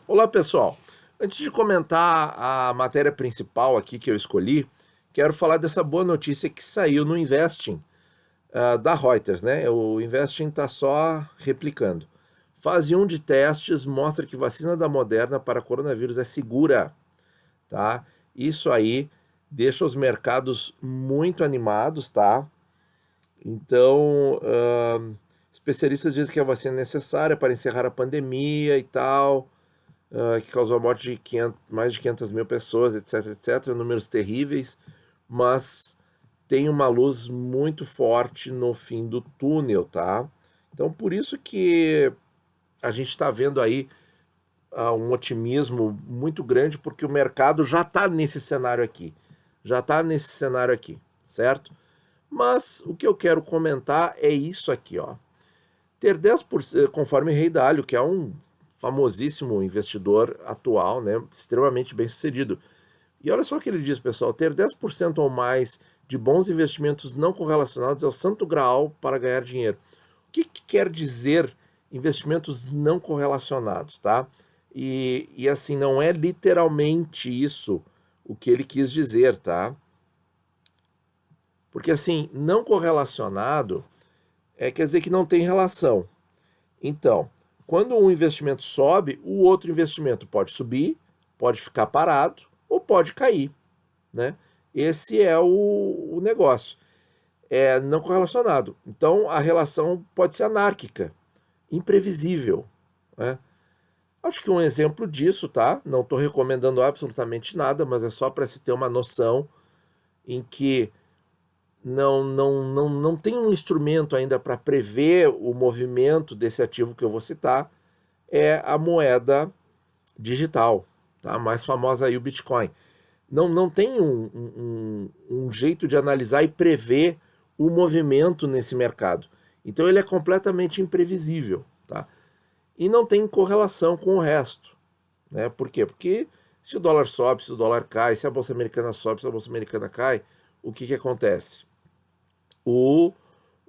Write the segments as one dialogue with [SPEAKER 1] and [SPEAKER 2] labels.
[SPEAKER 1] Olá, pessoal. Antes de comentar a matéria principal aqui que eu escolhi, quero falar dessa boa notícia que saiu no Investing, da Reuters, né? O Investing está só replicando. Fase 1 de testes mostra que vacina da Moderna para coronavírus é segura, tá? Isso aí deixa os mercados muito animados, tá? Então, especialistas dizem que a vacina é necessária para encerrar a pandemia e tal, que causou a morte de mais de 500 mil pessoas, etc, etc, números terríveis, mas tem uma luz muito forte no fim do túnel, tá? Então, por isso que a gente está vendo aí um otimismo muito grande, porque o mercado já está nesse cenário aqui, certo? Mas o que eu quero comentar é isso aqui, ó. Ter 10%, conforme Rei Dalio, que é um famosíssimo investidor atual, né, extremamente bem sucedido. E olha só o que ele diz, pessoal: ter 10% ou mais de bons investimentos não correlacionados é o santo graal para ganhar dinheiro. O que quer dizer investimentos não correlacionados, tá? E assim, não é literalmente isso o que ele quis dizer, tá? Porque assim, não correlacionado quer dizer que não tem relação. Então, quando um investimento sobe, o outro investimento pode subir, pode ficar parado ou pode cair, né? Esse é o negócio. É não correlacionado. Então, a relação pode ser anárquica, imprevisível, né? Acho que um exemplo disso, tá? Não estou recomendando absolutamente nada, mas é só para se ter uma noção em que não tem um instrumento ainda para prever o movimento desse ativo que eu vou citar, é a moeda digital, tá? A mais famosa aí, o Bitcoin. Não tem um jeito de analisar e prever o movimento nesse mercado. Então ele é completamente imprevisível, tá? E não tem correlação com o resto, né? Por quê? Porque se o dólar sobe, se o dólar cai, se a bolsa americana sobe, se a bolsa americana cai, o que acontece? O,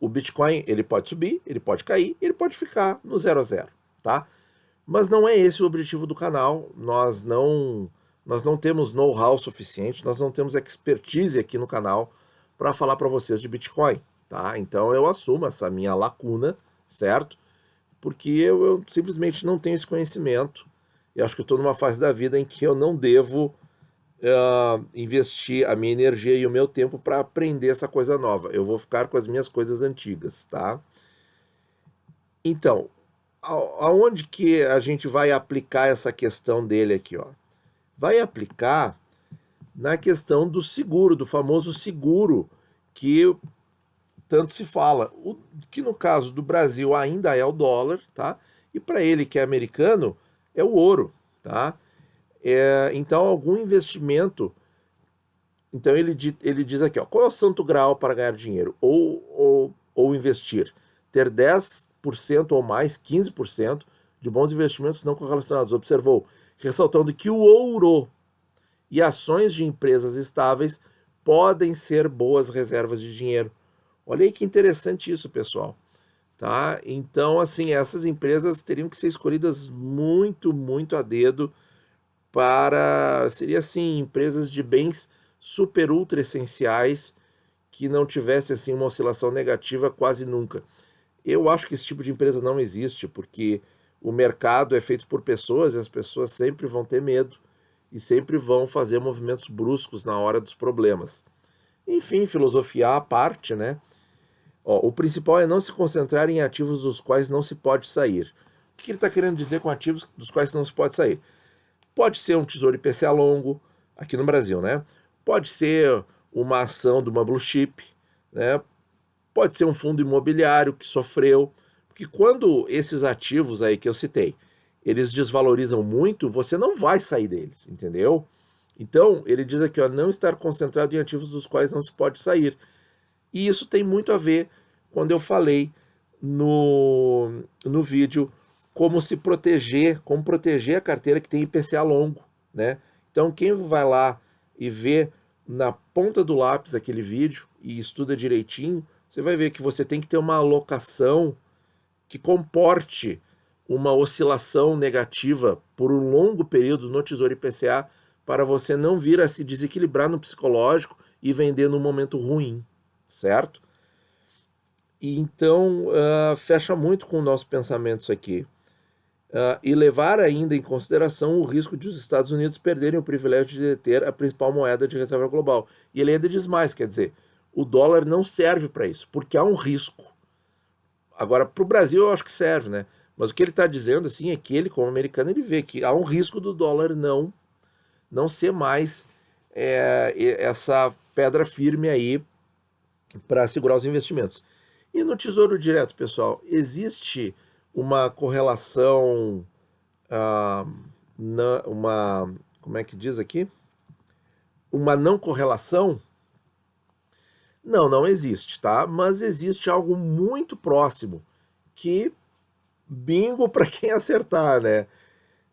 [SPEAKER 1] o Bitcoin, ele pode subir, ele pode cair, ele pode ficar no 0 a 0, tá? Mas não é esse o objetivo do canal. Nós não temos know-how suficiente, nós não temos expertise aqui no canal para falar para vocês de Bitcoin, tá? Então eu assumo essa minha lacuna, certo? Porque eu simplesmente não tenho esse conhecimento. Eu acho que eu estou numa fase da vida em que eu não devo investir a minha energia e o meu tempo para aprender essa coisa nova. Eu vou ficar com as minhas coisas antigas, tá? Então, aonde que a gente vai aplicar essa questão dele aqui, ó? Vai aplicar na questão do seguro, do famoso seguro, que tanto se fala, que no caso do Brasil ainda é o dólar, tá? E para ele que é americano, é o ouro, tá? Então, algum investimento. Então, ele diz aqui, ó: qual é o santo grau para ganhar dinheiro? Ou investir? Ter 10% ou mais, 15% de bons investimentos não correlacionados. Observou, ressaltando que o ouro e ações de empresas estáveis podem ser boas reservas de dinheiro. Olha aí que interessante isso, pessoal. Tá? Então, assim, essas empresas teriam que ser escolhidas muito, muito a dedo seria assim, empresas de bens super ultra essenciais que não tivesse assim uma oscilação negativa quase nunca. Eu acho que esse tipo de empresa não existe, porque o mercado é feito por pessoas e as pessoas sempre vão ter medo e sempre vão fazer movimentos bruscos na hora dos problemas. Enfim, filosofia à parte, né? Ó, o principal é não se concentrar em ativos dos quais não se pode sair. O que ele está querendo dizer com ativos dos quais não se pode sair? Pode ser um tesouro IPCA longo, aqui no Brasil, né? Pode ser uma ação de uma blue chip, né? Pode ser um fundo imobiliário que sofreu. Porque quando esses ativos aí que eu citei, eles desvalorizam muito, você não vai sair deles, entendeu? Então, ele diz aqui, ó: não estar concentrado em ativos dos quais não se pode sair. E isso tem muito a ver quando eu falei no vídeo como proteger a carteira que tem IPCA longo, né? Então, quem vai lá e vê na ponta do lápis aquele vídeo e estuda direitinho, você vai ver que você tem que ter uma alocação que comporte uma oscilação negativa por um longo período no Tesouro IPCA para você não vir a se desequilibrar no psicológico e vender num momento ruim, certo? E então fecha muito com o nosso pensamento isso aqui. E levar ainda em consideração o risco de os Estados Unidos perderem o privilégio de deter a principal moeda de reserva global. E ele ainda diz mais, quer dizer, o dólar não serve para isso, porque há um risco. Agora, para o Brasil eu acho que serve, né? Mas o que ele está dizendo assim é que ele, como americano, ele vê que há um risco do dólar não ser mais essa pedra firme aí para segurar os investimentos. E no Tesouro Direto, pessoal, existe uma correlação, como é que diz aqui? Uma não correlação? Não existe, tá? Mas existe algo muito próximo que bingo para quem acertar, né?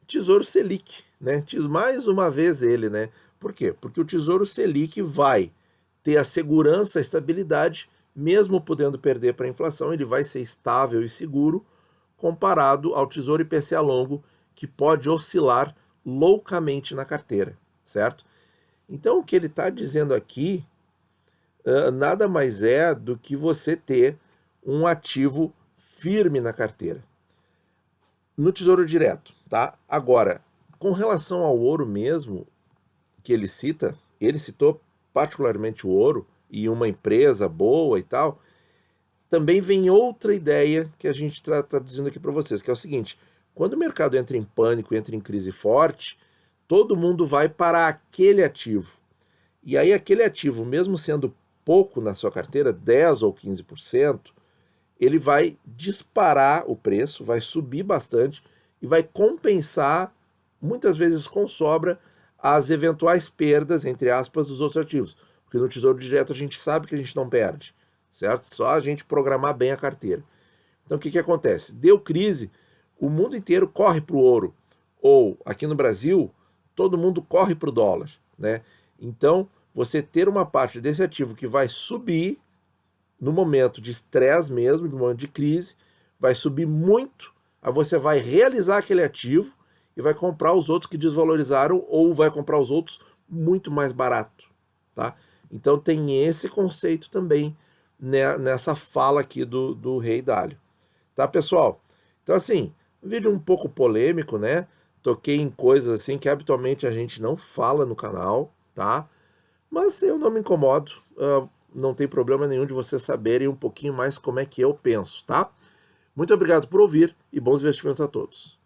[SPEAKER 1] Tesouro Selic, né? Mais uma vez ele, né? Por quê? Porque o Tesouro Selic vai ter a segurança, a estabilidade, mesmo podendo perder para a inflação, ele vai ser estável e seguro comparado ao Tesouro IPCA longo, que pode oscilar loucamente na carteira, certo? Então o que ele está dizendo aqui nada mais é do que você ter um ativo firme na carteira. No Tesouro Direto, tá? Agora, com relação ao ouro mesmo, que ele citou particularmente o ouro e uma empresa boa e tal, também vem outra ideia que a gente está dizendo aqui para vocês, que é o seguinte: quando o mercado entra em pânico, entra em crise forte, todo mundo vai para aquele ativo. E aí aquele ativo, mesmo sendo pouco na sua carteira, 10 ou 15%, ele vai disparar o preço, vai subir bastante e vai compensar, muitas vezes com sobra, as eventuais perdas, entre aspas, dos outros ativos. Porque no Tesouro Direto a gente sabe que a gente não perde, certo? Só a gente programar bem a carteira. Então o que acontece? Deu crise, o mundo inteiro corre para o ouro. Ou, aqui no Brasil, todo mundo corre para o dólar, né? Então, você ter uma parte desse ativo que vai subir no momento de estresse mesmo, no momento de crise, vai subir muito, aí você vai realizar aquele ativo e vai comprar os outros que desvalorizaram ou vai comprar os outros muito mais barato, tá? Então tem esse conceito também nessa fala aqui do Rei Dalio, tá, pessoal? Então assim, um vídeo um pouco polêmico, né? Toquei em coisas assim que habitualmente a gente não fala no canal, tá? Mas eu não me incomodo, não tem problema nenhum de vocês saberem um pouquinho mais como é que eu penso, tá? Muito obrigado por ouvir e bons investimentos a todos.